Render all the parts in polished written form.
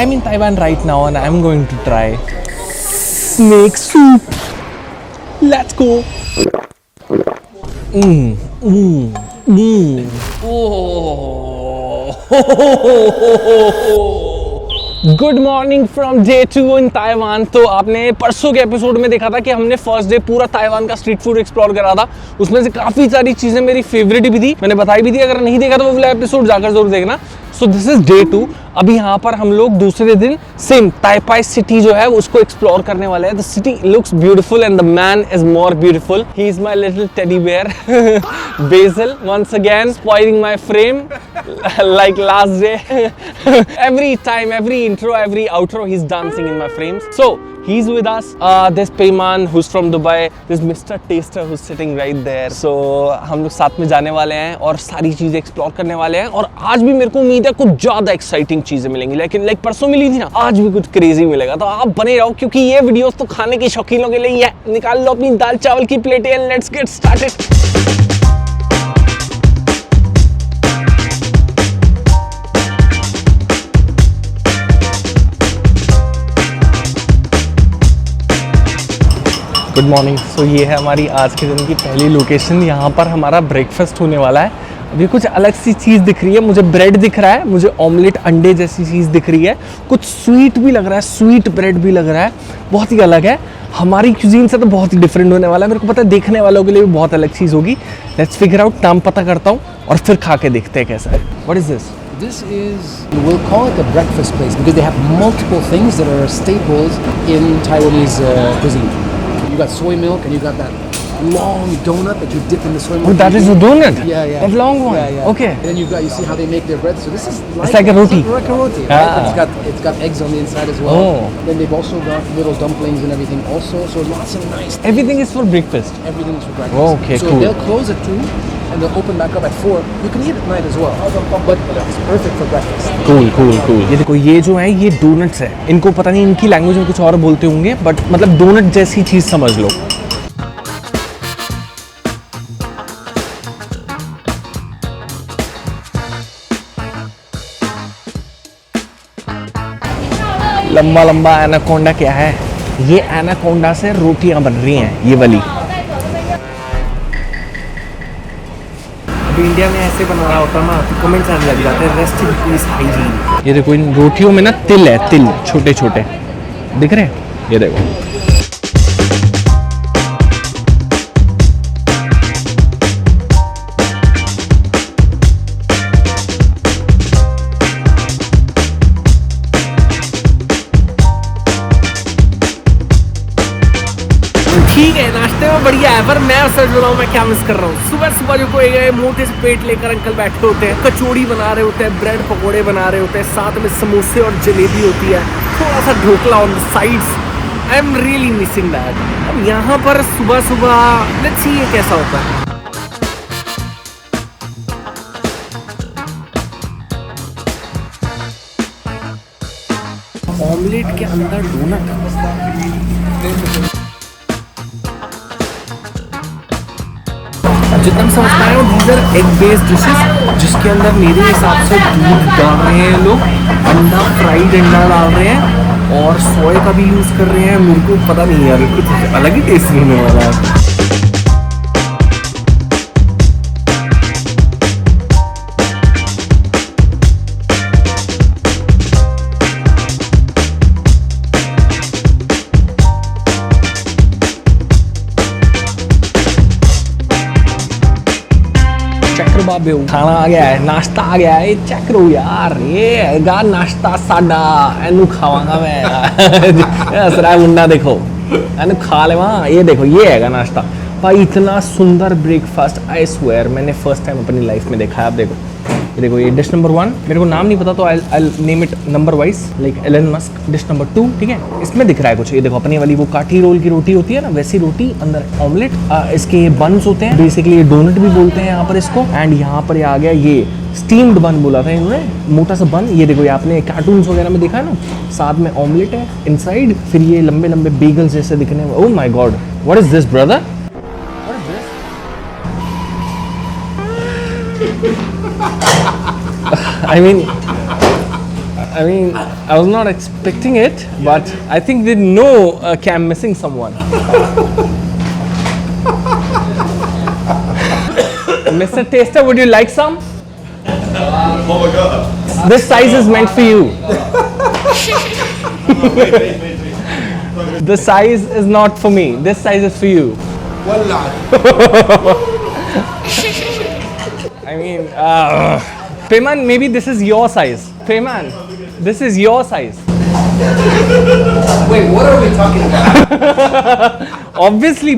I'm in Taiwan right now and I'm going to try snake soup. Let's go. Good morning from day 2 in Taiwan. तो आपने परसों के episode में देखा था कि हमने फर्स्ट डे पूरा ताइवान का स्ट्रीट फूड एक्सप्लोर करा था। उसमें से काफी सारी चीजें मेरी फेवरेट भी थी, मैंने बताई भी थी। अगर नहीं देखा तो वो वाला एपिसोड जाकर जरूर देखना। So this is day 2। अभी यहाँ पर हम लोग दूसरे दिन सेम ताइपाई सिटी जो है उसको एक्सप्लोर करने वाले हैं। The city looks beautiful and the man is more beautiful. He is my little teddy bear Basil once again spoiling my frame like last day. Every time, every intro, every outro, he's dancing in my frames. So he's with us. There's Payman who's from Dubai. There's Mr. Taster who's sitting right there. So हम लोग साथ में जाने वाले हैं और सारी चीजें एक्सप्लोर करने वाले हैं। और आज भी मेरे को उम्मीद है कुछ ज्यादा एक्साइटिंग चीजें मिलेंगी, लेकिन लाइक परसों मिली थी ना, आज भी कुछ क्रेजी मिलेगा। तो आप बने रहो क्योंकि ये वीडियोस तो खाने के शौकीनों के लिए ही है। निकाल लो अपनी दाल चावल की प्लेटें and let's get started. Good morning. So ये है हमारी आज के दिन की पहली लोकेशन। यहाँ पर हमारा ब्रेकफास्ट होने वाला है। अभी कुछ अलग सी चीज़ दिख रही है, मुझे ब्रेड दिख रहा है, मुझे ऑमलेट अंडे जैसी चीज़ दिख रही है, कुछ स्वीट भी लग रहा है, स्वीट ब्रेड भी लग रहा है, बहुत ही अलग है। हमारी क्यूजीन से तो बहुत ही डिफरेंट होने वाला है। मेरे को पता है देखने वालों के लिए भी बहुत अलग चीज़ होगी। लेट्स फिगर आउट, नाम पता करता हूँ और फिर खा के देखते हैं कैसा है। What is this? This is, we'll call it a breakfast place because they have multiple things that are staples in Taiwanese cuisine. You got soy milk and you got that long donut that you dip in the soy milk. Oh, that is a donut? Yeah, yeah. That long one? Yeah, yeah. Okay. And then you see how they make their bread. So this is It's like a roti. Like a roti, Ah. right? But it's got eggs on the inside as well. Oh. Then they've also got little dumplings and everything also. So lots of nice things. Everything is for breakfast. Everything is for breakfast. Oh, okay, so cool. they'll close at 2 and they'll open back up at 4. You can eat at night as well, but it's perfect for breakfast. Cool, cool, cool. ये देखो, ये जो है ये donuts है। इनको पता नहीं इनकी लैंग्वेज में कुछ और बोलते होंगे, बट मतलब डोनट जैसी चीज समझ लो। लंबा लंबा एनाकोंडा क्या है? ये एनाकोंडा से रोटियां बन रही हैं, ये वाली। अभी इंडिया में ऐसे बना रहा होता ना तो कमेंट्स आने लग जाते हैं, रेस्ट इन पीस हाइजीन। ये देखो इन रोटियों में ना तिल है, तिल छोटे छोटे दिख रहे हैं, ये देखो। ठीक है, नाश्ते में बढ़िया है, पर मैं सच बोला मैं क्या मिस कर रहा हूँ। सुबह सुबह जो कोई गए मोटे से पेट लेकर अंकल बैठे होते हैं, कचौड़ी बना रहे होते हैं, ब्रेड पकोड़े बना रहे होते हैं, साथ में समोसे और जलेबी होती है, थोड़ा सा dhokla on the sides. I am really missing that. अब यहाँ पर सुबह सुबह लेट्स सी ये कैसा होता है। ऑमलेट के अंदर डोनट। जितना समझ पाए हो these are egg based dishes, जिसके अंदर मेरे हिसाब से दूध डाल रहे हैं लोग, अंडा फ्राइड अंडा डाल रहे हैं और सोया का भी यूज़ कर रहे हैं। मेरे को पता नहीं यार, कुछ अलग ही टेस्ट होने वाला है। खाना आ गया है, नाश्ता आ गया है, चेक करो यार, ये हैगा नाश्ता साडा, एनू खावांगा मैं। असरा मुंडा देखो, एनू खा ले वहाँ, ये देखो ये हैगा नाश्ता। भाई इतना सुंदर ब्रेकफास्ट, आई स्वेयर मैंने फर्स्ट टाइम अपनी लाइफ में देखा है। आप देखो, ये देखो, ये डिश नंबर 1, मेरे को नाम नहीं पता तो I name it number wise, like Elon Musk. Dish number 2, ठीक है, इसमें दिख रहा है कुछ, ये देखो अपनी वाली वो काठी रोल की रोटी होती है ना, वैसी रोटी, अंदर ऑमलेट, इसके बन्स होते हैं, बेसिकली ये डोनट भी बोलते हैं यहाँ पर इसको। एंड यहाँ पर आ गया ये स्टीम्ड बन बोला था इन्होंने, मोटा सा बन। ये देखो, ये आपने कार्टून्स वगैरह में देखा है ना, साथ में ऑमलेट है इनसाइड, फिर ये लंबे लंबे बेगल्स जैसे दिखने में। ओह my God, what is this brother? I I mean, I was not expecting it, but I think they know I'm missing someone. Mr. Taster, would you like some? Oh my god. This size is meant for you. The size is not for me. This size is for you. Wallah. I mean, Payman, maybe this is your size. Payman, this is your size. Wait, what are we talking about? Obviously,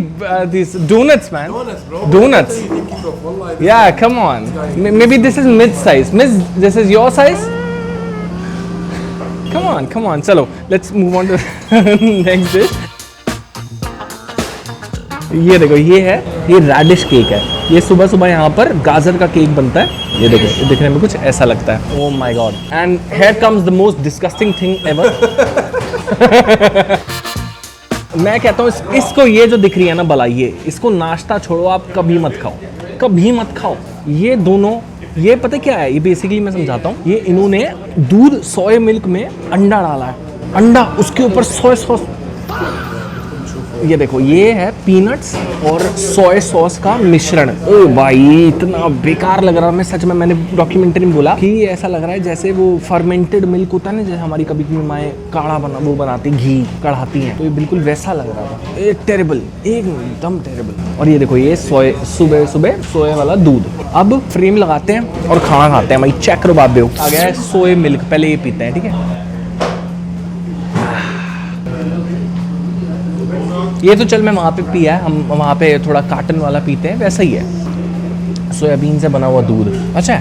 these donuts, man. Donuts, bro. Donuts. Wallah. Yeah, come on. Maybe this is mid size. Miss, this is your size? Come on. Chalo, let's move on to next dish. ये देखो, ये radish cake है। ये सुबह सुबह यहाँ पर गाजर का केक बनता है। ये देखो, ये दिखने में कुछ ऐसा लगता है। ओह my God. And here comes the most disgusting thing ever. मैं कहता हूँ इसको, ये जो दिख रही है ना बला, ये इसको नाश्ता छोड़ो, आप कभी मत खाओ। ये दोनों, ये पता क्या है, ये बेसिकली मैं समझाता हूँ। ये इन्होंने दूध सोया मिल्क में अंडा डाला है, अंडा उसके ऊपर सोया सॉस। ये देखो, ये है पीनट्स और सोया सॉस का मिश्रण। ओ भाई, इतना बेकार लग रहा है। मैं सच में, मैंने डॉक्यूमेंट्री में बोला कि ऐसा लग रहा है जैसे वो फर्मेंटेड मिल्क होता है ना, जैसे हमारी कभी कभी माएँ काढ़ा वो बनाती, घी कढ़ाती हैं, तो ये बिल्कुल वैसा लग रहा था। टेरेबल, एकदम टेरेबल। और ये देखो, ये सुबह सुबह सोया वाला दूध। अब फ्रेम लगाते हैं और खाना खाते हैं भाई। चेक करो बाबे, आ गया है सोया मिल्क। पहले ये पीते हैं, ठीक है। ये तो चल मैं वहाँ पे पिया है, हम वहाँ पे थोड़ा कार्टन वाला पीते हैं, वैसा ही है, सोयाबीन से बना हुआ दूध। अच्छा,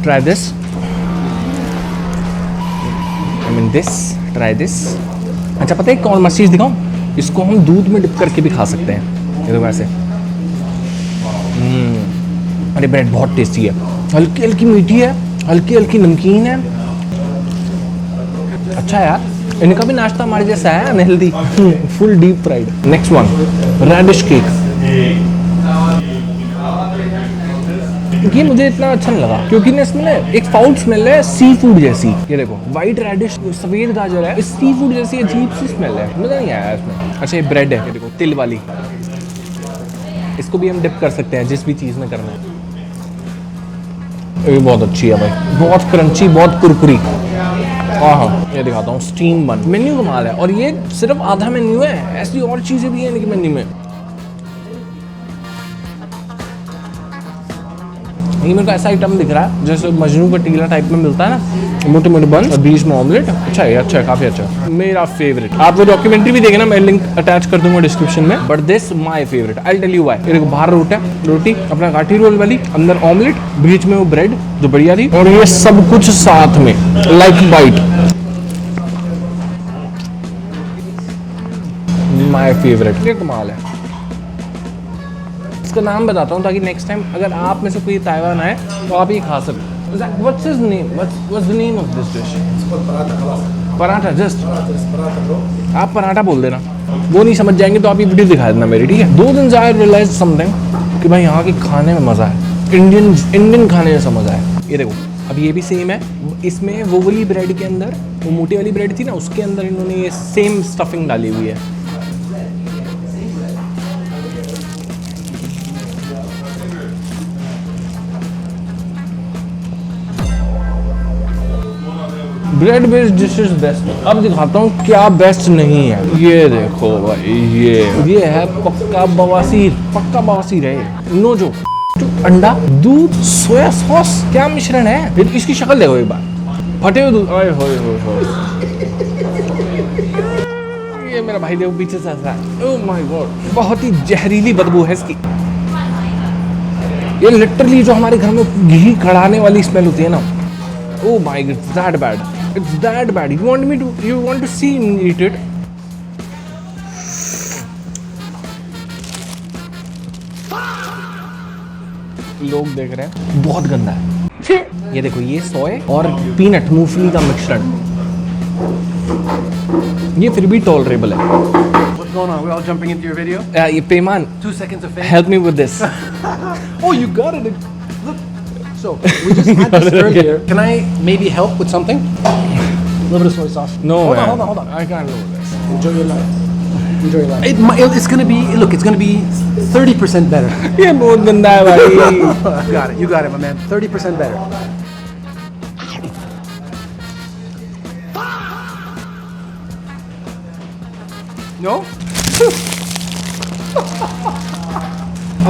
try this, I mean this, try this. अच्छा, पता है कौन मस्त चीज़ दिखाऊँ? इसको हम दूध में डिप करके भी खा सकते हैं। ये तो वैसे अरे ब्रेड बहुत टेस्टी है, हल्की हल्की मीठी है, हल्की हल्की नमकीन है। अच्छा यार, इनका भी नाश्ता हमारे जैसा है, unhealthy, full deep fried. Next one, radish cake. ये मुझे इतना अच्छा नहीं लगा क्योंकि ना इसमें एक फाउल स्मेल है, सी फूड जैसी। ये देखो, वाइट रैडिश, सफेद गाजर है, सी फूड जैसी अजीब सी स्मेल है, मजा नहीं आया इसमें। अच्छा, ये ब्रेड है, ये देखो तिल वाली। इसको भी हम डिप कर सकते हैं जिस भी चीज़ में करना है। ये बहुत अच्छी है भाई, बहुत क्रंची, बहुत कुरकुरी। हाँ, ये दिखाता हूँ, स्टीम बन। मेन्यू कमाल है, और ये सिर्फ आधा मेन्यू है, ऐसी और चीज़ें भी हैं इनके मेन्यू में। ये मेरे को ऐसा आइटम दिख रहा है जैसे मजनू का टीला टाइप में मिलता है ना, मोटे मोटे बन और बीच में ऑमलेट। अच्छा है, अच्छा है, काफ़ी अच्छा, मेरा फेवरेट। आप वो डॉक्यूमेंट्री भी देखें ना, मैं लिंक अटैच कर दूंगा डिस्क्रिप्शन में। But this my favourite, I tell you why. ये देखो, बाहर रोटी अपना काठी रोल वाली, अंदर ऑमलेट, बीच में वो ब्रेड जो बढ़िया थी, और ये सब कुछ साथ में लाइक बाइट। माय फेवरेट, ये कमाल है। इसका नाम बताता हूँ ताकि नेक्स्ट टाइम अगर आप में से कोई ताइवान आए तो आप ये खा सकते। What's his name? What's the name of this dish? Paratha, just आप पराठा बोल देना, वो नहीं समझ जाएंगे तो आप ये वीडियो दिखा देना मेरी, ठीक है। 2 दिन से आई रियलाइज समथिंग कि भाई यहाँ के खाने में मज़ा है, इंडियन खाने में समझ आया। ये देखो, अब ये भी सेम है, इसमें वो वाली ब्रेड के अंदर, वो मोटी वाली ब्रेड थी ना, उसके अंदर इन्होंने ये सेम स्टफिंग डाली हुई है। Bread based dishes best. अब दिखाता हूँ क्या बेस्ट नहीं है। ये देखो भाई, ये है पक्का बवासीर है। नो जो अंडा, दूध, सोया सॉस, क्या मिश्रण है। इसकी शक्ल देखो एक बार, फटे हुए दूध, ओए होए होए। ये मेरा भाई देखो पीछे से ऐसा है, ओह माय गॉड, बहुत ही जहरीली बदबू है इसकी। ये लिटरली जो हमारे घर में घी कढ़ाने वाली स्मेल होती है ना, oh my god, it's that bad. It's that bad. You want to see me eat it? लोग देख रहे हैं, बहुत गंदा है। ये देखो, ये सोया और पीनट, मूंगफली का मिश्रण, ये फिर भी टॉलरेबल है। What's going on? We're all jumping into your video? ये पेमान, 2 seconds of fame. help me with this. Oh, you got it. Look. So, we just had this earlier. Can I maybe help with something? little bit of soy sauce. No, hold man. on, hold on. I can't do this. Enjoy your life. Enjoy your life. It's gonna be, look, it's gonna be 30% better. ये बहुत गंदा है भाई. You got it, my man. 30% better. No?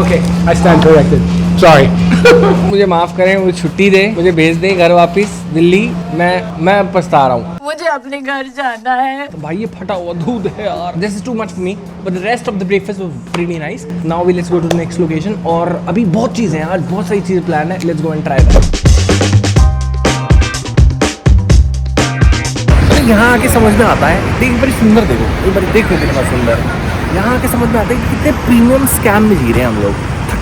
Okay, I stand corrected. Sorry. मुझे माफ करें, मुझे छुट्टी दे, मुझे भेज दे घर वापस दिल्ली. मैं पछता रहा हूँ. मुझे अपने घर जाना है. तो भाई ये फटा हुआ दूध है यार. This is too much for me, but the rest of the breakfast was pretty nice. Now let's go to the next location. और अभी बहुत चीज़ें हैं, आज बहुत सारी चीज़ें प्लान है. Let's go and try that. यहाँ आके समझ में आता है. देख बड़ी सुंदर, देखो एक बार देखो कितना सुंदर. यहाँ आके समझ में आता है कि कितने प्रीमियम स्कैम में जी रहे हैं हम लोग.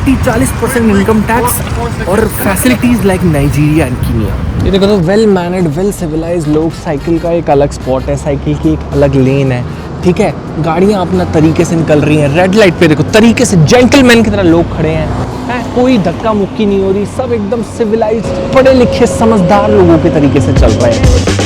30-40% इनकम टैक्स और facilities like Nigeria and Kenya. ये देखो तो वेल मैनर्ड, वेल सिविलाइज्ड लोग. साइकिल का एक अलग स्पॉट है, साइकिल की एक अलग लेन है, ठीक है. गाड़ियाँ अपना तरीके से निकल रही हैं. रेड लाइट पे देखो तरीके से जेंटलमैन की तरह लोग खड़े हैं. कोई धक्का मुक्की नहीं हो रही. सब एकदम सिविलाइज्ड, पढ़े लिखे समझदार लोगों के तरीके से चल रहे हैं.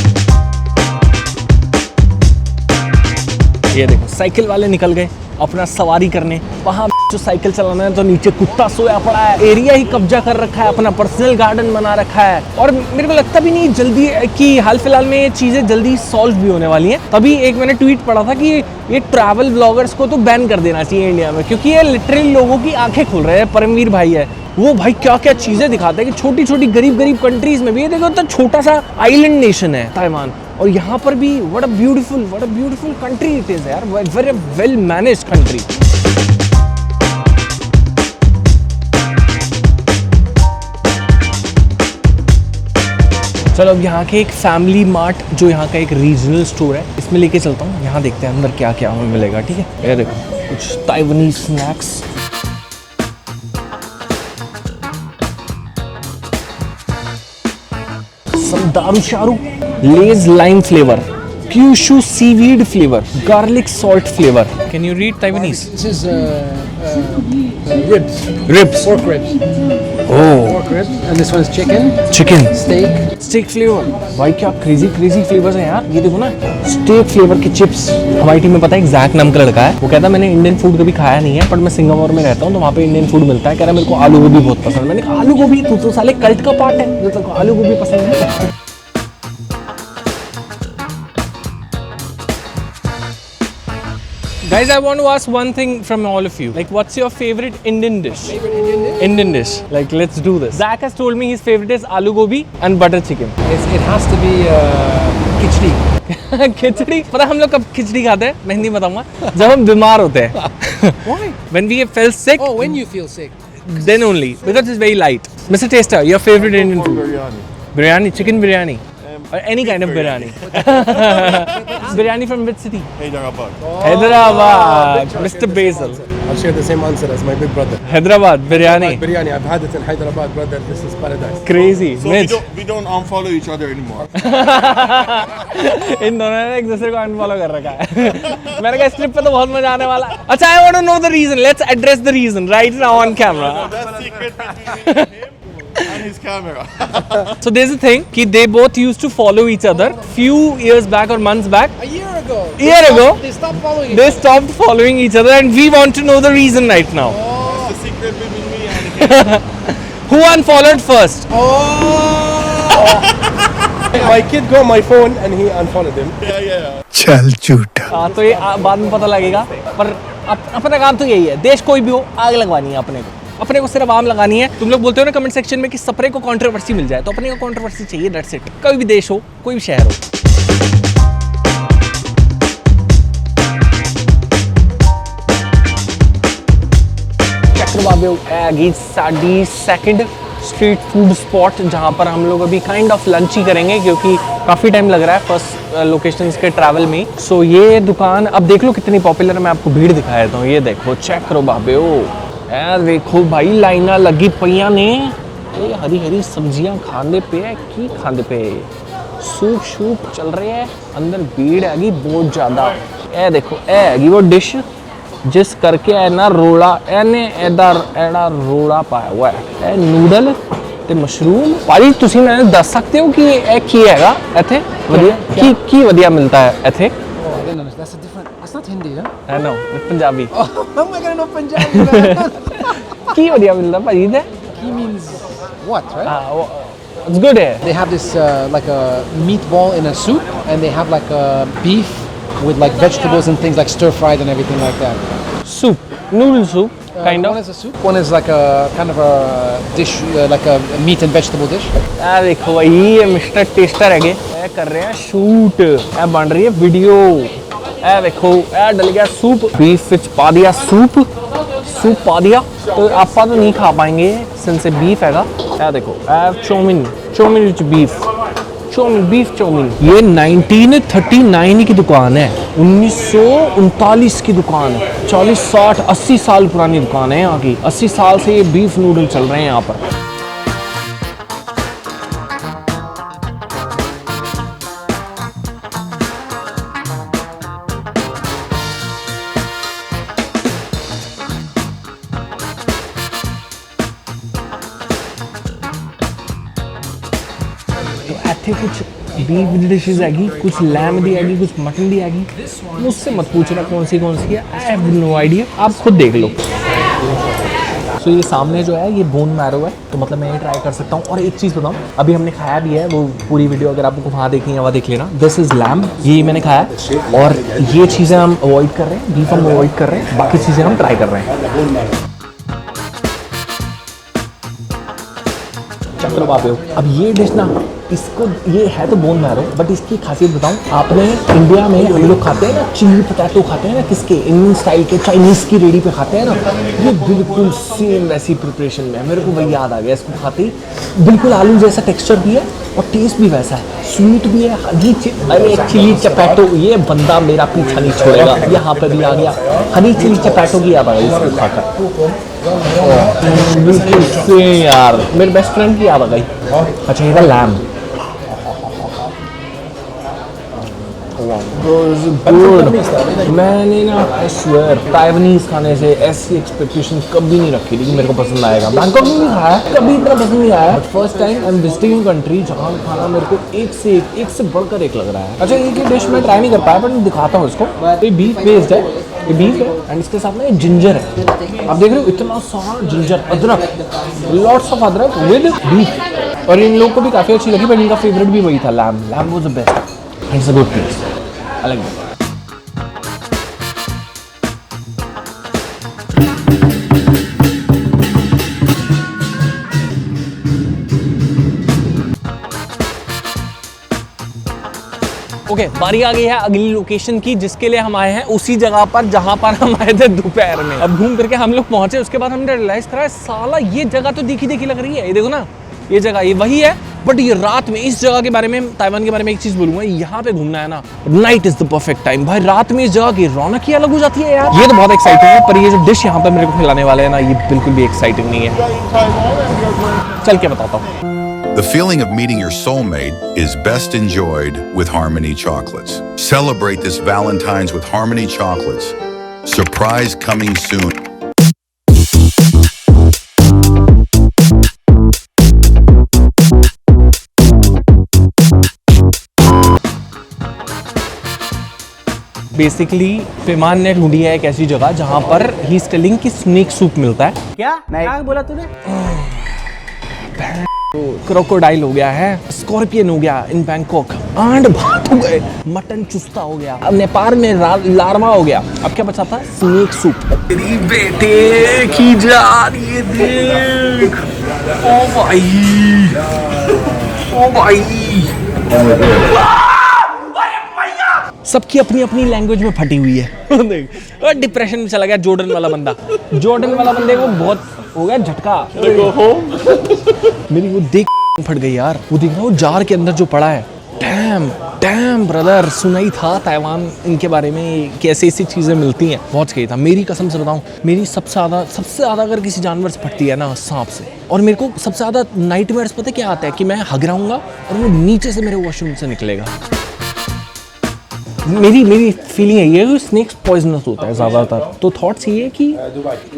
ये देखो साइकिल वाले निकल गए अपना सवारी करने. वहाँ जो साइकिल चलाना है तो नीचे कुत्ता सोया पड़ा है. एरिया ही कब्जा कर रखा है, अपना पर्सनल गार्डन बना रखा है. और मेरे को लगता भी नहीं जल्दी कि हाल फिलहाल में ये चीज़ें जल्दी सॉल्व भी होने वाली हैं. तभी एक मैंने ट्वीट पढ़ा था कि ये ट्रैवल ब्लॉगर्स को तो बैन कर देना चाहिए इंडिया में, क्योंकि ये लिटरली लोगों की आंखें खुल रहे हैं. परमवीर भाई है वो, भाई क्या क्या चीज़ें दिखाते हैं कि छोटी छोटी गरीब कंट्रीज में भी. ये देखो तो छोटा सा आइलैंड नेशन है ताइवान, और यहाँ पर भी what a beautiful country it is यार. Very well managed country. चलो अब यहाँ के एक फैमिली मार्ट, जो यहाँ का एक रीजनल स्टोर है, इसमें लेके चलता हूँ. यहाँ देखते हैं अंदर क्या क्या हमें मिलेगा. ठीक है, ये देखो कुछ ताइवानी snacks. some daru sharu, Lay's lime flavor, Kyushu seaweed flavor, garlic salt flavor. Can you read Taiwanese? This is ribs. Ribs. Pork ribs. Oh. Pork ribs. And this one is chicken. Chicken. Steak. Steak flavor. भाई क्या crazy flavors हैं यार. ये देखो ना, steak flavor के chips. हमारी team में पता है एक जैक नाम का लड़का है, वो कहता है मैंने इंडियन फूड कभी खाया नहीं है, पर मैं सिंगापुर में रहता हूँ तो वहाँ पे इंडियन फूड मिलता है. कह रहा है मेरे को आलू गोभी बहुत पसंद है. मैंने कहा आलू गोभी, तू तो साले कल्ट का पार्ट है जो तेरे को आलू गोभी पसंद है. Guys, I want to ask one thing from all of you. Like, what's your favorite Indian dish? Indian dish. Like, let's do this. Zach has told me his favorite is aloo gobi and butter chicken. It has to be khichdi. खिचड़ी. पता है हम लोग कब खिचड़ी खाते हैं? मैं नहीं बताऊंगा. जब हम बीमार होते हैं. Why? When we feel sick. Oh, when you feel sick. Then only, because it's very light. Mr. Taster, your favorite Indian food? Biryani. Biryani, chicken biryani. Or any kind of biryani. Biryani from which city? Hyderabad. Hyderabad. Mr. Basil. I'll share the same answer as my big brother. Hyderabad, biryani. Biryani. I've had it in Hyderabad, brother. This is paradise. Crazy. So Mitch. we don't unfollow each other anymore. इन दोनों ने एक दूसरे को unfollow कर रखा है. मैंने कहा इस ट्रिप पे तो बहुत मजा आने वाला है. अच्छा, I want to know the reason. Let's address the reason right now on camera. That's secret between him and his camera. So there's a thing कि they both used to follow each other few years back or months back. A year ago. They stopped following They stopped following each other, and we want to know the reason right now. That's the secret between me and him. Who unfollowed first? My kid got my phone and he unfollowed him. Yeah. हाँ, तो ये बाद में पता लगेगा. पर अपना काम तो यही है. देश कोई भी हो, आग लगवानी है अपने को सिर्फ आम लगानी है. तुम लोग बोलते हो ना कमेंट सेक्शन में कि सपरे को कंट्रोवर्सी मिल जाए, तो अपने को कंट्रोवर्सी चाहिए. That's it. कोई भी देश हो, कोई भी शहर हो. चक्रबाबे साडी सेकंड स्ट्रीट फूड स्पॉट, जहाँ पर हम लोग अभी काइंड ऑफ लंच ही करेंगे, क्योंकि काफ़ी टाइम लग रहा है फर्स्ट लोकेशंस के ट्रैवल में. सो ये दुकान अब देख लो कितनी पॉपुलर है. मैं आपको भीड़ दिखा देता हूँ. ये देखो चेक करो बाबे. यार देखो भाई लाइना लगी पैया ने. ये हरी हरी सब्जियां खाने पे है की खाने पे. सूप शूप चल रहे हैं, अंदर भीड़ हैगी बहुत ज़्यादा. ए देखो ए हैगी वो डिश जिस करके है ना रोड़ा एने एदा एड़ा रोड़ा पाया हुआ है. ए नूडल ਤੇ ਮਸ਼ਰੂਮ ਭਾਜੀ ਤੁਸੀਂ ਮੈਨੂੰ ਦੱਸ ਸਕਦੇ ਹੋ ਕਿ ਇਹ ਕੀ ਹੈਗਾ ਇੱਥੇ ਵਧੀਆ ਕੀ ਵਧੀਆ ਮਿਲਦਾ ਹੈ ਇੱਥੇ Oh, I didn't understand. That's a different. That's not Hindi, huh? I know Punjabi How am I gonna know Punjabi, man? ਕੀ ਵਧੀਆ ਮਿਲਦਾ ਭਾਜੀ ਇੱਥੇ He means what, right? It's good ਹੈ They have this like a meatball in a soup, and they have like a beef with like vegetables and things like stir fried and everything like that. soup noodle soup kind One of is a soup. One is like a kind of a dish, like a meat and vegetable dish. ਇਹ ਦੇਖੋ ਭਾਈ ਇਹ mister ਟੇਸਟਰ ਹੈਗੇ ਇਹ ਕਰ ਰਹੇ ਆ shoot ਇਹ ਬਣ ਰਹੀ ਹੈ ਵੀਡੀਓ ਇਹ ਦੇਖੋ ਇਹ ਡਲ ਗਿਆ सूप बीफ ਵਿੱਚ ਪਾ दिया सूप ਪਾ दिया तो ਆਪਾਂ ਤਾਂ ਨਹੀਂ ਖਾ ਪਾएंगे सिंस बीफ हैगा ਇਹ देखो ਇਹ चौमिन ਵਿੱਚ बीफ चौमिन ये 1939 की दुकान है 1939 की दुकान है 40 60 80 साल पुरानी दुकान है यहाँ की 80 साल से ये बीफ नूडल चल रहे हैं यहाँ पर ਇੱਥੇ कुछ बीफ डिशेज हैगी कुछ लैम दी हैगी कुछ मटन दी हैगी मुझसे मत पूछना कौन सी है आई हैव नो आइडिया आप खुद देख लो सो ये सामने जो है ये बोन मैरो है तो मतलब मैं ये ट्राई कर सकता हूँ और एक चीज़ बताऊँ अभी हमने खाया भी है वो पूरी वीडियो अगर आपको वहाँ देखनी है वहाँ देख लेना दिस इज़ लैम ये मैंने खाया और ये चीज़ें हम अवॉइड कर रहे हैं बीफ हम अवॉइड कर रहे हैं बाकी चीज़ें हम ट्राई कर रहे हैं चक्रवात अब ये डिश ना इसको ये है तो बोन मैरो बट इसकी खासियत बताऊं आपने इंडिया में हम लोग खाते हैं ना चिली पोटैटो खाते हैं ना किसके इंडियन स्टाइल के चाइनीज़ की रेडी पे खाते हैं ना ये बिल्कुल सेम वैसी प्रिपरेशन में है मेरे को वही याद आ गया इसको खाते ही बिल्कुल आलू जैसा टेक्सचर भी है और टेस्ट भी वैसा है स्वीट भी है हनी अरे चिली चपैटो ये बंदा मेरा पीछा नहीं छोड़ेगा यहाँ पे भी आ गया हनी चिली चपैटो की याद आ गई इसको खाकर बिल्कुल सेम यार मेरे बेस्ट फ्रेंड की याद आ गई अच्छा ये था लैम गुड मैंने ना आई स्वेयर ताइवानीज खाने से ऐसी एक्सपेक्टेशन कभी नहीं रखी थी कि मेरे को पसंद आएगा बैंकॉक में भी खाया कभी इतना पसंद नहीं आया but first time I am visiting country जहाँ खाना मेरे को एक से बढ़कर एक लग रहा है अच्छा एक ही डिश मैं ट्राई नहीं कर पाया बट मैं दिखाता हूँ इसको ये बीफ बेस्ड है ये बीफ है एंड इसके साथ में ये जिंजर है आप देख रहे हो इतना सारा जिंजर अदरक लॉट्स ऑफ अदरक विद बीफ और इन लोगों को भी काफ़ी अच्छी लगी बट इनका फेवरेट भी वही था lamb was the best and it's a good taste I like that. Okay बारी आ गई है अगली लोकेशन की जिसके लिए हम आए हैं उसी जगह पर जहां पर हम आए थे दोपहर में अब घूम करके हम लोग पहुंचे उसके बाद हमने रियलाइज करा साला ये जगह तो देखी लग रही है ये देखो ना ये जगह ये वही है बट ये रात में इस जगह के बारे में ताइवान के बारे में एक चीज बोलूंगा यहाँ पे घूमना है ना night is the perfect time भाई रात में इस जगह की रौनक ही अलग हो जाती है यार ये तो बहुत एक्साइटिंग है पर ये जो डिश यहाँ पे मेरे को खिलाने वाले हैं ना ये बिल्कुल भी एक्साइटिंग नहीं है चल के बताता हूँ The feeling of meeting your soulmate is best enjoyed with Harmony Chocolates. Celebrate this Valentine's with Harmony Chocolates. Surprise coming soon. Basically फिमान ने ढूंढी है एक ऐसी जगह जहां पर ही स्टेलिंग की स्नेक सूप मिलता है क्या क्या बोला तूने क्रोकोडाइल हो गया है स्कॉर्पियन हो गया इन बैंकॉक आंड भात हो गए मटन चुस्ता हो गया अब नेपाल में लार्वा हो गया अब क्या बचा था स्नेक सूप तेरी बेटे की जान ये देख ओ भाई सबकी अपनी अपनी लैंग्वेज में फटी हुई है और डिप्रेशन में चला गया जॉर्डन वाला बंदे को बहुत हो गया झटका मेरी वो देख फट गई यार वो देख रहा हूँ जार के अंदर जो पड़ा है डैम ब्रदर सुना ही था ताइवान इनके बारे में कैसे ऐसी चीज़ें मिलती हैं पहुंच गई था मेरी कसम से बताऊं मेरी सबसे ज़्यादा अगर किसी जानवर से फटती है ना सांप से और मेरे को सबसे ज़्यादा नाइटमेयर्स पता क्या आता है कि मैं हगराऊंगा और वो नीचे से मेरे वॉशरूम से निकलेगा मेरी फीलिंग है ये स्नेक्स पॉइजनस होता है ज़्यादातर तो थॉट्स ये है कि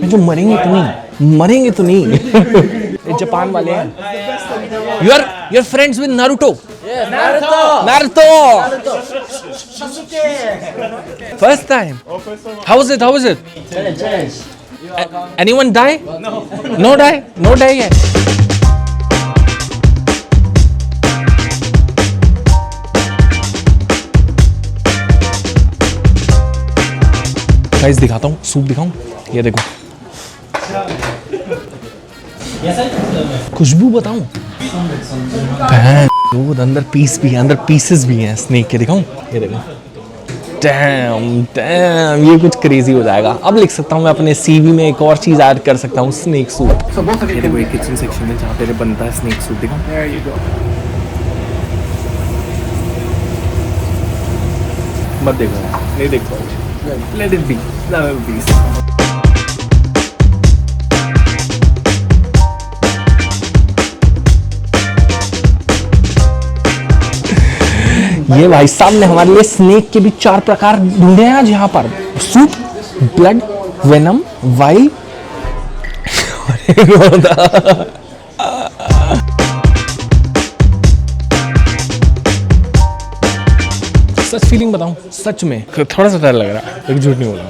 जो मरेंगे तो नहीं ये जापान वाले हैं. You're friends with Naruto. Naruto. First time. How was it? Anyone die? No die. No die yet. Guys दिखाता हूँ, सूप दिखाऊं. ये देखो, खुशबू बताऊं. दूध अंदर पीस भी है, अंदर पीसेस भी हैं स्नेक के. दिखाऊं, ये देखो. डैम, ये कुछ क्रेजी हो जाएगा. अब लिख सकता हूँ मैं अपने सीवी में एक और चीज ऐड कर सकता हूँ, स्नेक सूप. ये देखो, एक किचन सेक्शन में जहाँ पे बनता है स्नेक सूप. दिखाऊं. There you go. मत देखो, नहीं देख पाओगे. Let it be. Let it be. ये भाई साहब ने हमारे लिए स्नेक के भी 4 प्रकार ढूंढे हैं आज यहाँ पर. Soup, blood, venom, wild. सच फीलिंग बताऊं, सच में थोड़ा सा डर लग रहा है, एक झूठ नहीं बोल रहा.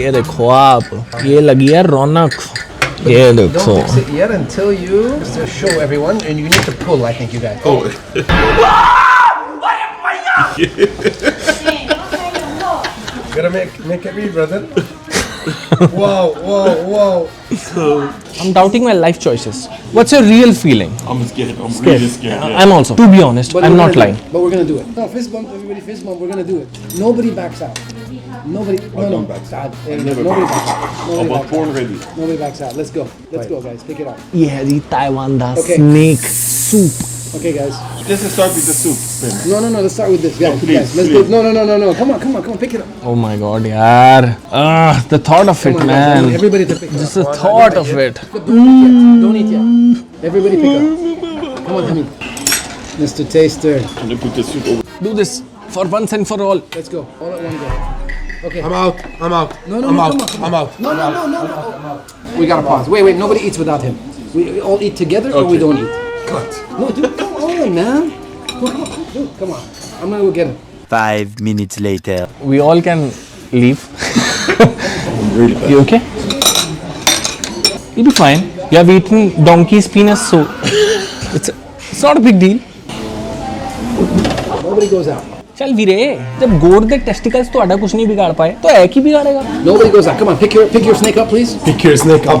ये देखो आप, ये लगी है रौनक. ये देखो. Don't fix it yet until you just show everyone, and you need to pull. I think you guys. Oh. Gotta make it read, brother. Wow. I'm doubting my life choices. What's your real feeling? I'm scared. I'm really scared. Yeah. I'm also. To be honest, I'm not lying. But we're gonna do it. No, fist bump, everybody fist bump. We're gonna do it. Nobody backs out. Nobody. No. God, nobody backs out. I'm Nobody backs born out. ready. Nobody backs out. Let's go. Let's go, guys. Pick it up. ये है जी Taiwan दा Okay. Snake soup. Okay, guys. Let's start with the soup. Then. No. Let's start with this, guys. please, Guys, let's please. go. No. Come on. Pick it up. Oh my god, yaar. The thought of it, Come on, man. guys. Everybody to pick it up. Just the thought of it. Don't eat yet. Everybody pick up. Come on, Hamid. Mr. Taster. And then put the soup over. Do this for once and for all. Let's go. All at one go. Okay. I'm out. No, I'm out. come on. I'm out. No. We gotta pause. Wait. Nobody eats without him. We all eat together or we don't eat. Cut. No, dude, come on, man. Dude, come on. I'm gonna go get him. 5 minutes later. We all can leave. You okay? You'll be fine. You have eaten donkey's penis, so it's not a big deal. Nobody goes out. चल वीरे, जब गोड के testicles तो आधा कुछ नहीं बिगाड़ पाए, तो एक ही बिगाड़ेगा. Nobody goes out. Come on, pick your snake up, please. Pick your snake up.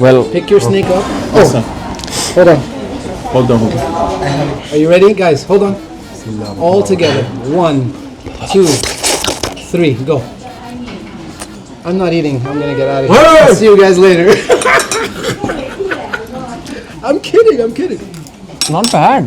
Well, Pick your snake up. Oh, hold on. Hold on. Are you ready, guys? Hold on. All together. 1, 2, 3, go. I'm not eating. I'm gonna get out of here. I'll see you guys later. I'm kidding. not bad.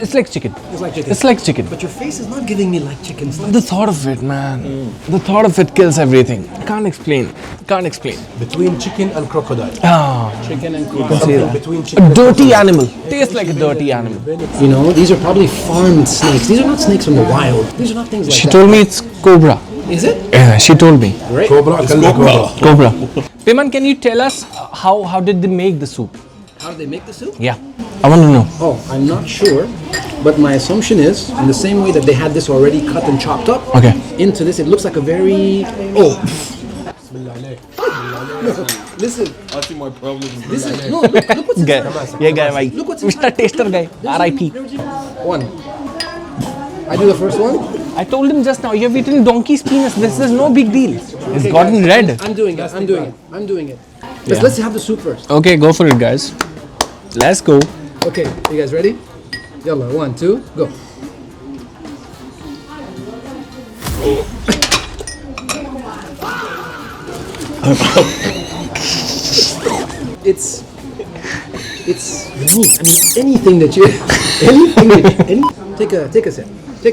It's like chicken. It's like chicken. It's like chicken. But your face is not giving me like chicken stuff. The thought of it, man. The thought of it kills everything. Can't explain. between chicken and crocodile. Ah, Chicken and Something between chicken a and dirty animal. Tastes like a dirty animal. You know, these are probably farmed snakes. These are not snakes from the wild. These are not things like She that. told me it's cobra. Is it? Yeah, she told me. Great. cobra. Cobra. Payman, can you tell us how did they make the soup? How do they make the soup? Yeah, I want to know. Oh, I'm not sure, but my assumption is in the same way that they had this already cut and chopped up. Okay. Into this, it looks like a very Listen. I think my problem is This is no. Look what's Guy. inside. Yeah, guy, bhai. Look what's Mr. Taster guy. R.I.P. One. I do the first one. I told him just now, you have eaten donkey's penis. This is no big deal. It's gotten guys, red. I'm doing it. Let's have the soup first. Okay, go for it, guys. Let's go. Okay, you guys ready? Yalla, 1, 2, go. It's meat. I mean, anything that you, take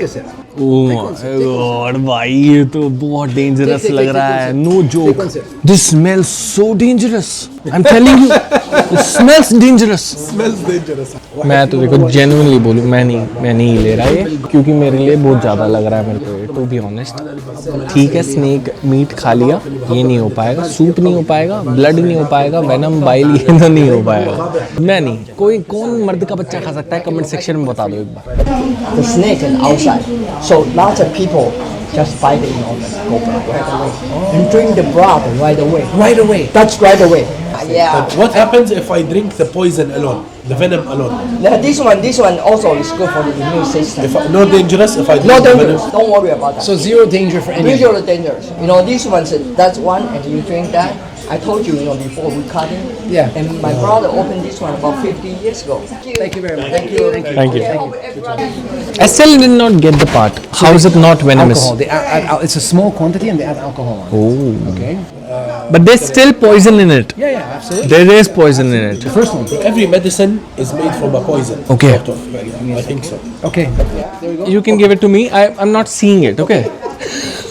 a sip. Oh my god भाई, ये तो बहुत dangerous लग रहा है. No joke, this smells so dangerous. I am telling you, this smells dangerous. Smells dangerous. मैं तो देखो जेन्युइनली बोलूं, मैं नहीं ले रहा ये, क्योंकि मेरे लिए बहुत ज़्यादा लग रहा है मेरे को ये, टू बी ऑनेस्ट. ठीक है, स्नेक मीट खा लिया, ये नहीं हो पाएगा. सूप नहीं हो पाएगा, ब्लड नहीं हो पाएगा, वेनम बाइल ये तो नहीं हो पाएगा. मैं नहीं. कौन मर्द का बच्चा खा सकता है? कमेंट सेक्शन में बता दो एक बार. The snake is outside, so lots of people just bite it on the cobra right away and drink the blood right away. Right away. That's right away. Yeah. But what happens if I drink the poison alone, the venom alone? Now, this one also is good for the immune system. No dangerous if I drink No the venom? dangerous. Don't worry about that. So zero danger for any of you. Usually dangerous. You know, this one's that's one, and you drink that. I told you, before we cut it. Yeah. And my brother opened this one about 50 years ago. Thank you very much. Thank you. Thank you. I still did not get the part. How is it not venomous? Alcohol. They add, it's a small quantity and they add alcohol on it. Oh. Okay. But there's still poison in it. Yeah, absolutely. There is poison in it. The first one. Every medicine is made from a poison. Okay. Sort of. I think so. Okay. There we go. You can give it to me. I'm not seeing it. Okay.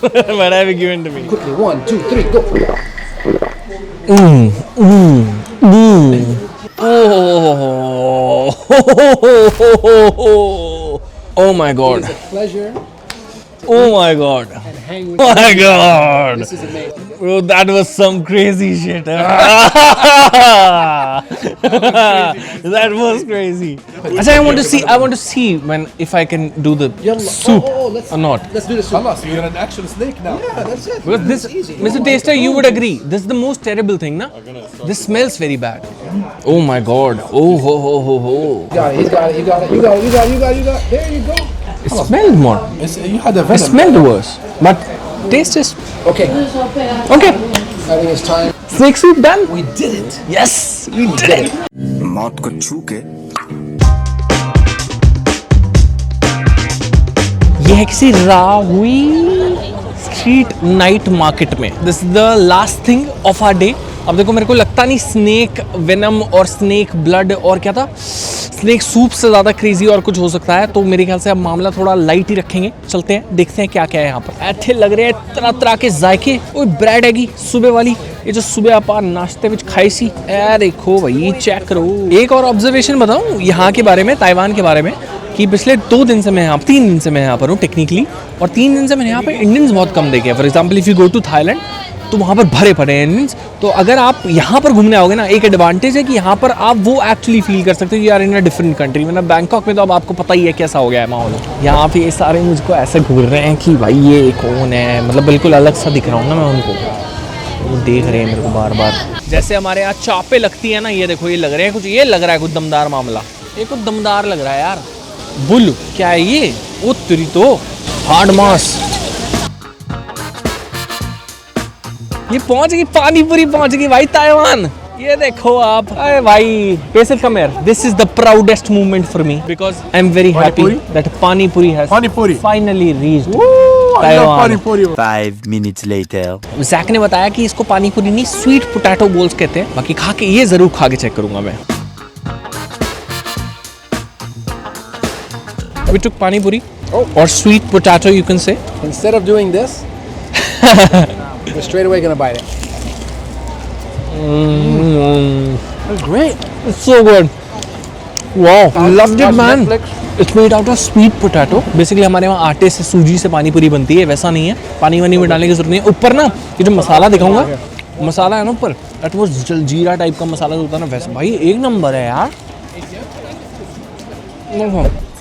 But have it given to me. Quickly, 1, 2, 3, go. Oh my god. Pleasure. Oh my god. Hang with Oh my god. This is amazing. Bro, that was some crazy shit. That was crazy. Achha, I want to see when if I can do the soup or not. Let's do the soup. Halas, you're an actual snake now. Yeah, that's it. Because this, Mr. Taster, you would agree. This is the most terrible thing, na? This smells very bad. Oh my god. Oh ho ho ho ho. You got it. You got it. You got it. You got it. You got it. You got it. There you go. It smelled more. You had a It venom. smelled worse. But taste is Okay. okay. I think it's time. Snake soup done? We did it. Yes, we did it. मौत को छू के ये है किसी राहुई street night market में. This is the last thing of our day. अब देखो, मेरे को लगता नहीं स्नेक वेनम और स्नेक ब्लड और क्या था, स्नेक सूप से ज़्यादा क्रेजी और कुछ हो सकता है. तो मेरे ख्याल से अब मामला थोड़ा लाइट ही रखेंगे. चलते हैं, देखते हैं क्या क्या है यहाँ पर. ऐसे लग रहे हैं तरह तरह के जायके. वो ब्रेड हैगी सुबह वाली, ये जो सुबह आप नाश्ते में खाई सी. ए देखो भाई, चेक करो. एक और ऑब्जर्वेशन बताऊँ यहाँ के बारे में, ताइवान के बारे में, कि पिछले 2 दिन से मैं यहाँ 3 दिन से मैं यहाँ पर हूँ टेक्निकली, और 3 दिन से मैंने यहाँ पर इंडियंस बहुत कम देखे. For example if you go to Thailand तो वहाँ पर भरे पड़े हैं इंडियंस. तो अगर आप यहाँ पर घूमने आओगे ना, एक एडवांटेज है कि यहाँ पर आप वो एक्चुअली फील कर सकते हो, you are in a different country. मतलब बैंकॉक में तो अब आपको पता ही है कैसा हो गया है माहौल. यहाँ पे ये सारे मुझको ऐसे घूर रहे हैं कि भाई ये कौन है, मतलब बिल्कुल अलग सा दिख रहा हूँ ना मैं उनको. वो देख रहे हैं मेरे को बार बार. जैसे हमारे यहाँ चापे लगती है ना, ये देखो ये लग रहे हैं कुछ, ये लग रहा है कुछ दमदार मामला. ये कुछ दमदार लग रहा है यार. बुल क्या है ये? वो तेरी तो हार्ड मास. ये पहुंच गई, पानी पूरी पहुंच गई भाई ताइवान. ये देखो आप. अरे भाई Basil, come here. This is the proudest moment for me because I'm very happy that Pani Puri has finally reached Taiwan. 5 minutes later. Jack ने बताया कि इसको पानी पूरी नहीं, स्वीट पोटैटो बोल्स कहते हैं. बाकी खा के ये जरूर खा के चेक करूंगा मैं. We took pani puri or sweet potato, you can say. Instead of doing this, we're straight away gonna bite it. That's great. It's so good. Wow, loved it, man. Netflix. It's made out of sweet potato. Basically हमारे वहाँ आटे से सूजी से पानी पूरी बनती है, वैसा नहीं है. पानी वानी में डालने की जरूरत नहीं है. ऊपर ना ये जो मसाला दिखाऊंगा, मसाला है ना ऊपर, that was जलजीरा टाइप का मसाला जो होता है ना, वैसा भाई एक नंबर है यार.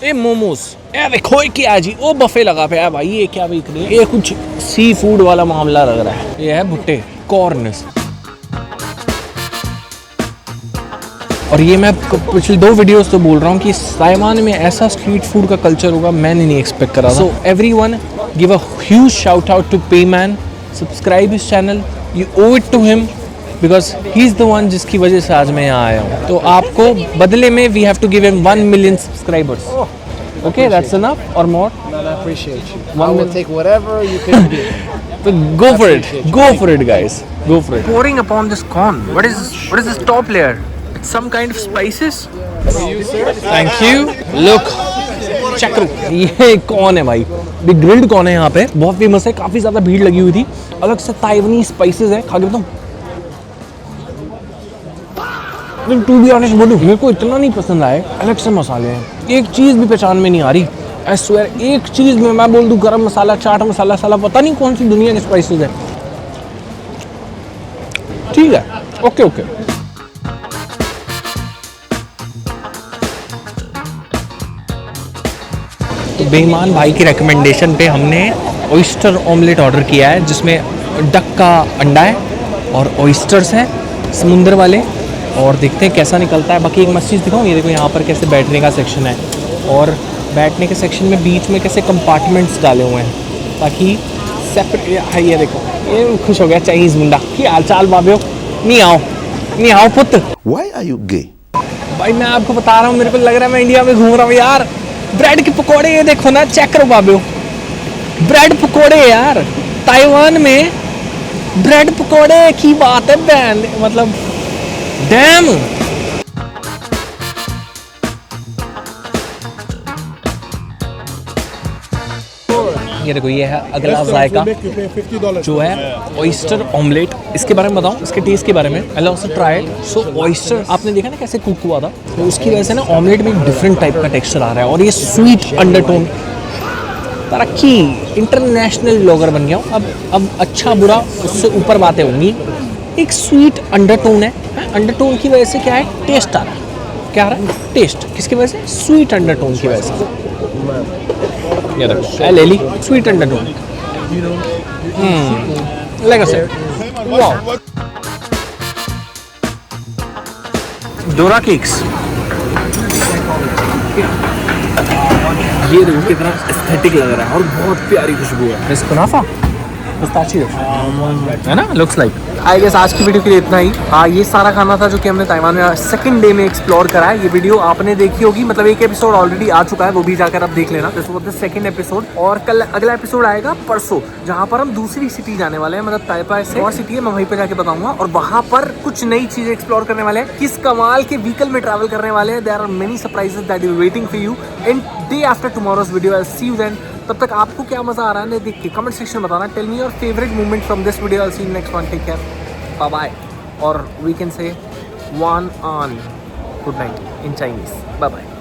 ये मोमोज, ये देखो क्या है जी, वो बफे लगा पे है भाई. ये क्या बिक रही है? ये कुछ सी फूड वाला मामला लग रहा है. ये है भुट्टे, कॉर्नस. और ये मैं पिछले 2 वीडियोस तो बोल रहा हूँ कि ताइवान में ऐसा स्ट्रीट फूड का कल्चर होगा, मैंने नहीं एक्सपेक्ट करा था. So everyone give a huge shout out to Payman. Subscribe his channel, you owe it to him because he is the one जिसकी वजह से आज मैं यहाँ आया हूँ. तो आपको बदले में we have to give him 1 million subscribers. Okay, that's enough or more? Man, I appreciate you. I will take whatever you can give. So go for it. Go for it, guys. Go for it. Pouring upon this corn. What is this top layer? It's some kind of spices. Thank you. Look, check करो ये कौन है भाई, big grilled कौन है यहाँ पे, बहुत फेमस है, काफी ज्यादा भीड़ लगी हुई थी। अलग से ताइवानी स्पाइसेस है, खा के बताऊं, टू बी ऑनेस्ट बोलूं मेरे को इतना नहीं पसंद आए। अलग से मसाले हैं, एक चीज भी पहचान में नहीं आ रही। आई स्वेयर एक चीज में मैं बोल दूं, गरम मसाला, चाट मसाला, साला पता नहीं कौन सी दुनिया के स्पाइसेस है। ठीक है, ओके ओके। तो बेईमान भाई की रिकमेंडेशन पे हमने ऑयस्टर ऑमलेट ऑर्डर किया है, जिसमें डक का अंडा है और ऑयस्टर्स हैं समुंदर वाले, और देखते हैं कैसा निकलता है। बाकी एक मस्त चीज़ दिखाऊँ, ये देखो यहाँ पर कैसे बैठने का सेक्शन है, और बैठने के सेक्शन में बीच में कैसे कंपार्टमेंट्स डाले हुए हैं ताकि सेपरेट है। ये देखो, ये खुश हो गया चाइनीज़ मुंडा की हाल चाल बाबियो, नहीं आओ पुत। Why are you gay? भाई मैं आपको बता रहा हूँ, मेरे को लग रहा है मैं इंडिया में घूम रहा हूँ यार। ब्रेड के पकोड़े ये देखो ना, चेक करो बाबियो, ब्रेड पकोड़े यार, ताइवान में ब्रेड पकोड़े की बात है बैंड, मतलब डैम। ये देखो, ये है अगला जायका जो है ऑयस्टर ऑमलेट। इसके बारे में बताऊं, इसके टेस्ट के बारे में। I also tried. So oyster आपने देखा ना कैसे कुक हुआ था, तो उसकी वजह से ना ऑमलेट में एक डिफरेंट टाइप का टेक्सचर आ रहा है, और ये स्वीट अंडरटोन। तरक्की, इंटरनेशनल ब्लॉगर बन गया हूँ अब अच्छा बुरा उससे ऊपर बातें होंगी। एक स्वीट अंडरटोन है, अंडरटोन की वजह से क्या है, टेस्ट आ रहा है। क्या आ रहा है, टेस्ट। किसकी वजह से, स्वीट अंडरटोन की वजह से। ये देखो, ले ली sweet undertone, like a wow. Dora cakes, ये देखो कितना एस्थेटिक लग रहा है और बहुत प्यारी खुशबू है। इसको कुनाफा है ना, लुक्स लाइक। आई गेस आज की वीडियो के लिए इतना ही। हाँ, ये सारा खाना था जो कि हमने ताइवान में सेकंड डे में एक्सप्लोर करा है। ये वीडियो आपने देखी होगी, मतलब एक एपिसोड ऑलरेडी आ चुका है, वो भी जाकर आप देख लेना। This was the second episode, और कल अगला एपिसोड आएगा परसों, जहाँ पर हम दूसरी सिटी जाने वाले हैं, मतलब ताइपाई से और सिटी है, मैं वहीं पे जाके बताऊंगा। और वहाँ पर कुछ नई चीजें एक्सप्लोर करने वाले हैं, किस कमाल के व्हीकल में ट्रैवल करने वाले हैं। There are many surprises that is waiting for you in day after tomorrow's video. I see you then. तब तक आपको क्या मजा आ रहा है देख के कमेंट सेक्शन में बताना। Tell me your favourite moment from this video. I see you next one, take care, bye bye, और वी कैन से वन ऑन good night in Chinese. Bye bye.